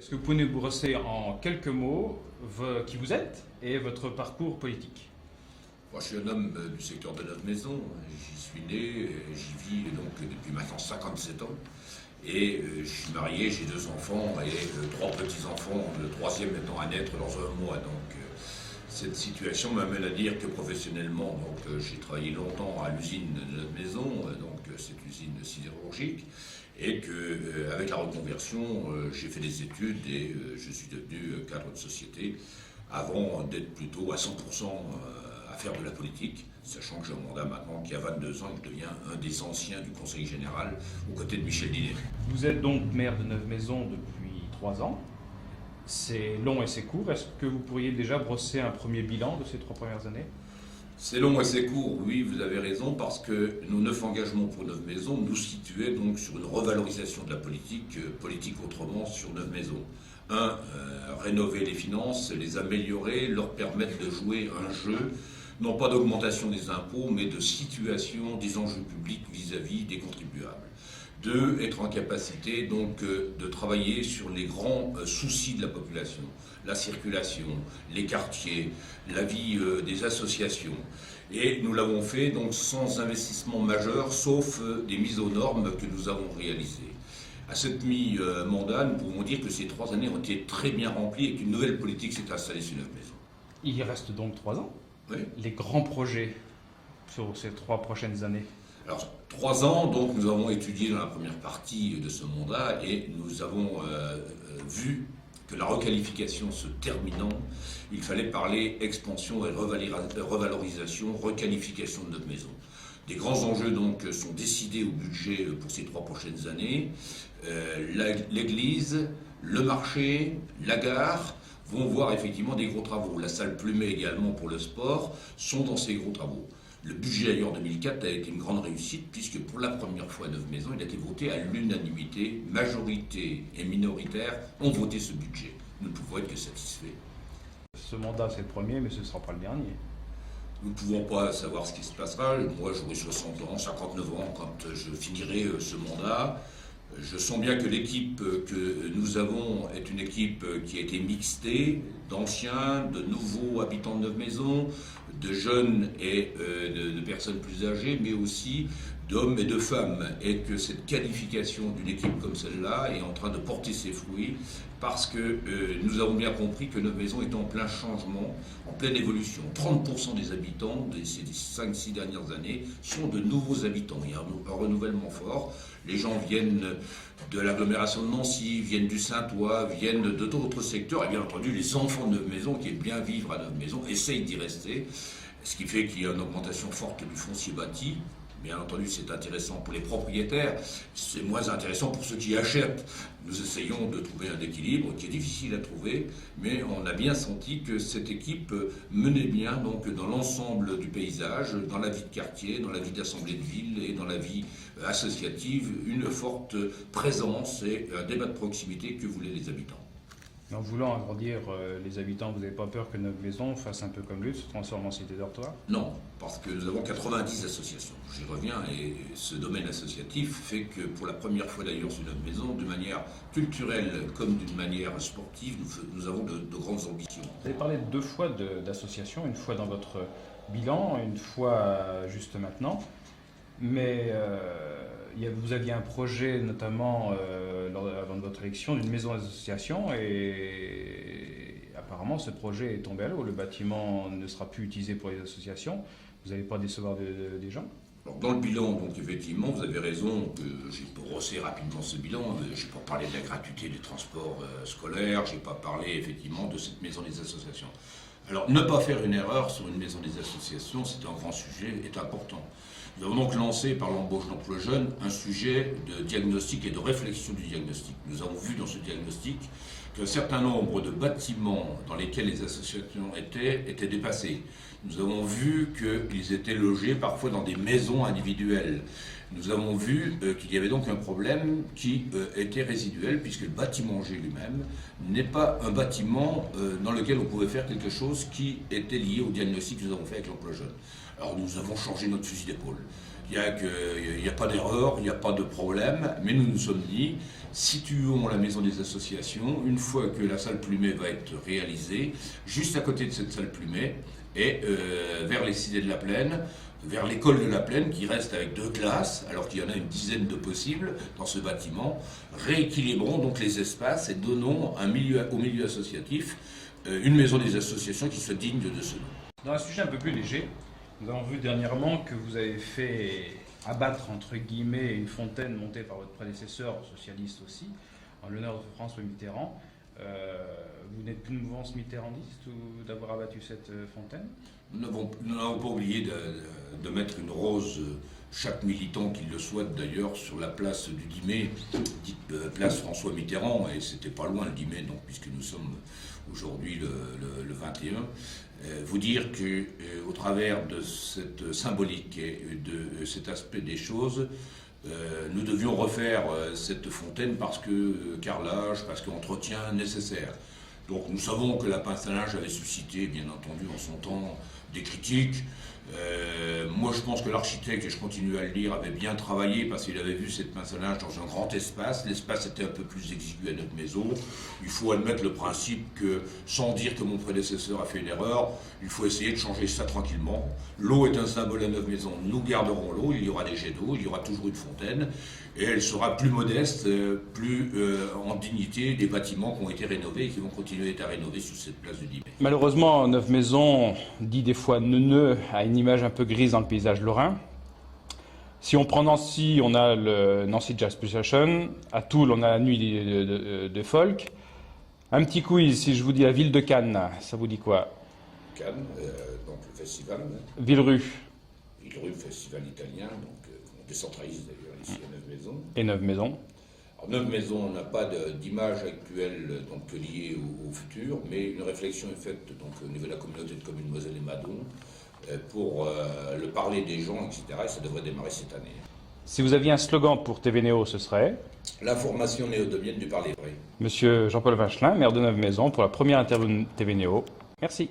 Est-ce que vous pouvez nous brosser en quelques mots qui vous êtes et votre parcours politique? Moi, je suis un homme du secteur de notre maison. J'y suis né, j'y vis donc depuis maintenant 57 ans. Et je suis marié, j'ai 2 enfants et 3 petits-enfants, le 3e étant à naître dans un mois. Donc cette situation m'amène à dire que professionnellement, j'ai travaillé longtemps à l'usine de notre maison, cette usine sidérurgique, et qu'avec la reconversion, j'ai fait des études et je suis devenu cadre de société avant d'être plutôt à 100% à faire de la politique, sachant que j'ai un mandat maintenant qui a 22 ans et que je deviens un des anciens du Conseil général aux côtés de Michel Dinet. Vous êtes donc maire de Neuve-Maisons depuis 3 ans. C'est long et c'est court. Est-ce que vous pourriez déjà brosser un premier bilan de ces 3 premières années? C'est long et c'est court, oui, vous avez raison, parce que nos 9 engagements pour Neuve-Maisons nous situaient donc sur une revalorisation de la politique autrement sur Neuve-Maisons. Rénover les finances, les améliorer, leur permettre de jouer un jeu, non pas d'augmentation des impôts, mais de situation des enjeux publics vis-à-vis des contribuables. 2, être en capacité de travailler sur les grands soucis de la population, la circulation, les quartiers, la vie des associations. Et nous l'avons fait donc sans investissement majeur, sauf des mises aux normes que nous avons réalisées. À cette mi-mandat, nous pouvons dire que ces 3 années ont été très bien remplies et qu'une nouvelle politique s'est installée sur Neuve-Maisons. Il reste donc 3 ans. Oui. Les grands projets sur ces 3 prochaines années? Alors, 3 ans, donc nous avons étudié dans la première partie de ce mandat et nous avons vu que la requalification se terminant, il fallait parler expansion et revalorisation, requalification de notre maison. Des grands enjeux donc sont décidés au budget pour ces 3 prochaines années. L'église, le marché, la gare vont voir effectivement des gros travaux. La salle Plumet également pour le sport sont dans ces gros travaux. Le budget ailleurs 2004 a été une grande réussite puisque pour la première fois à Neuve-Maisons, il a été voté à l'unanimité. Majorité et minoritaire ont voté ce budget. Nous ne pouvons être que satisfaits. Ce mandat, c'est le premier, mais ce ne sera pas le dernier. Nous ne pouvons pas savoir ce qui se passera. Moi, j'aurai 60 ans, 59 ans quand je finirai ce mandat. Je sens bien que l'équipe que nous avons est une équipe qui a été mixtée d'anciens, de nouveaux habitants de Neuve-Maisons, de jeunes et de personnes plus âgées, mais aussi d'hommes et de femmes. Et que cette qualification d'une équipe comme celle-là est en train de porter ses fruits parce que nous avons bien compris que Neuve-Maisons est en plein changement, en pleine évolution. 30% des habitants de ces 5-6 dernières années sont de nouveaux habitants. Il y a un renouvellement fort. Les gens viennent de l'agglomération de Nancy, viennent du Saint-Ouen, viennent de d'autres secteurs. Et bien entendu, les enfants de Neuve-Maisons qui aiment bien vivre à Neuve-Maisons essayent d'y rester. Ce qui fait qu'il y a une augmentation forte du foncier bâti. Bien entendu, c'est intéressant pour les propriétaires, c'est moins intéressant pour ceux qui achètent. Nous essayons de trouver un équilibre qui est difficile à trouver, mais on a bien senti que cette équipe menait bien donc dans l'ensemble du paysage, dans la vie de quartier, dans la vie d'assemblée de ville et dans la vie associative, une forte présence et un débat de proximité que voulaient les habitants. En voulant agrandir les habitants, vous n'avez pas peur que Neuve-Maisons fasse un peu comme Lutz, se transforme en cité dortoir? Non, parce que nous avons 90 associations. J'y reviens, et ce domaine associatif fait que pour la première fois d'ailleurs sur Neuve-Maisons, d'une manière culturelle comme d'une manière sportive, nous avons de grandes ambitions. Vous avez parlé 2 fois d'associations, une fois dans votre bilan, une fois juste maintenant. Mais vous aviez un projet, notamment avant de votre élection, d'une maison d'association et apparemment ce projet est tombé à l'eau. Le bâtiment ne sera plus utilisé pour les associations. Vous n'allez pas décevoir des gens? Alors, dans le bilan, donc effectivement, vous avez raison, j'ai brossé rapidement ce bilan. Je n'ai pas parlé de la gratuité des transports scolaires, je n'ai pas parlé effectivement de cette maison des associations. Alors, ne pas faire une erreur sur une maison des associations, c'est un grand sujet, est important. Nous avons donc lancé par l'embauche d'emploi jeune un sujet de diagnostic et de réflexion du diagnostic. Nous avons vu dans ce diagnostic qu'un certain nombre de bâtiments dans lesquels les associations étaient dépassés. Nous avons vu qu'ils étaient logés parfois dans des maisons individuelles. Nous avons vu qu'il y avait donc un problème qui était résiduel, puisque le bâtiment G lui-même n'est pas un bâtiment dans lequel on pouvait faire quelque chose qui était lié au diagnostic que nous avons fait avec l'emploi jeune. Alors nous avons changé notre fusil d'épaule. Il n'y a pas d'erreur, il n'y a pas de problème, mais nous nous sommes dit, situons la maison des associations, une fois que la salle Plumet va être réalisée, juste à côté de cette salle Plumet, et vers les Cités de la Plaine, vers l'école de la Plaine, qui reste avec 2 classes, alors qu'il y en a une dizaine de possibles dans ce bâtiment. Rééquilibrons donc les espaces et donnons au milieu associatif une maison des associations qui soit digne de ce nom. Dans un sujet un peu plus léger, nous avons vu dernièrement que vous avez fait abattre, entre guillemets, une fontaine montée par votre prédécesseur, socialiste aussi, en l'honneur de François Mitterrand. Vous n'êtes plus une mouvance mitterrandiste ou d'avoir abattu cette fontaine? Nous n'avons pas oublié de mettre une rose, chaque militant qui le souhaite d'ailleurs, sur la place du 10 mai, dite place François Mitterrand, et c'était pas loin le 10 mai, donc, puisque nous sommes aujourd'hui le 21. Vous dire qu'au travers de cette symbolique et de cet aspect des choses, nous devions refaire cette fontaine parce que carrelage, parce qu'entretien nécessaire. Donc nous savons que la pince à linge avait suscité, bien entendu, en son temps, des critiques. Moi, je pense que l'architecte, et je continue à le dire, avait bien travaillé parce qu'il avait vu cette pince à linge dans un grand espace. L'espace était un peu plus exigu à notre maison. Il faut admettre le principe que, sans dire que mon prédécesseur a fait une erreur, il faut essayer de changer ça tranquillement. L'eau est un symbole à notre maison. Nous garderons l'eau. Il y aura des jets d'eau. Il y aura toujours une fontaine. Et elle sera plus modeste, plus en dignité des bâtiments qui ont été rénovés et qui vont continuer à être rénovés sur cette place du 10 mai. Malheureusement, Neuve-Maisons dit des fois neuneux, a une image un peu grise dans le paysage lorrain. Si on prend Nancy, on a le Nancy Jazz Pulsation. À Toul, on a la nuit de folk. Un petit quiz, si je vous dis la ville de Cannes, ça vous dit quoi? Cannes, donc le festival. Villerue. Villerue, festival italien, donc on décentralise d'ailleurs ici à Neuve-Maisons. Et Neuve-Maisons. Alors Neuve-Maisons, on n'a pas d'image actuelle donc, liée au futur, mais une réflexion est faite donc, au niveau de la communauté de communes Moselle et Madon pour le parler des gens, etc. Et ça devrait démarrer cette année. Si vous aviez un slogan pour TVNéo, ce serait? L'information néodomienne du parler vrai. Monsieur Jean-Paul Vinchelin, maire de Neuve-Maisons, pour la première interview de TVNéo. Merci.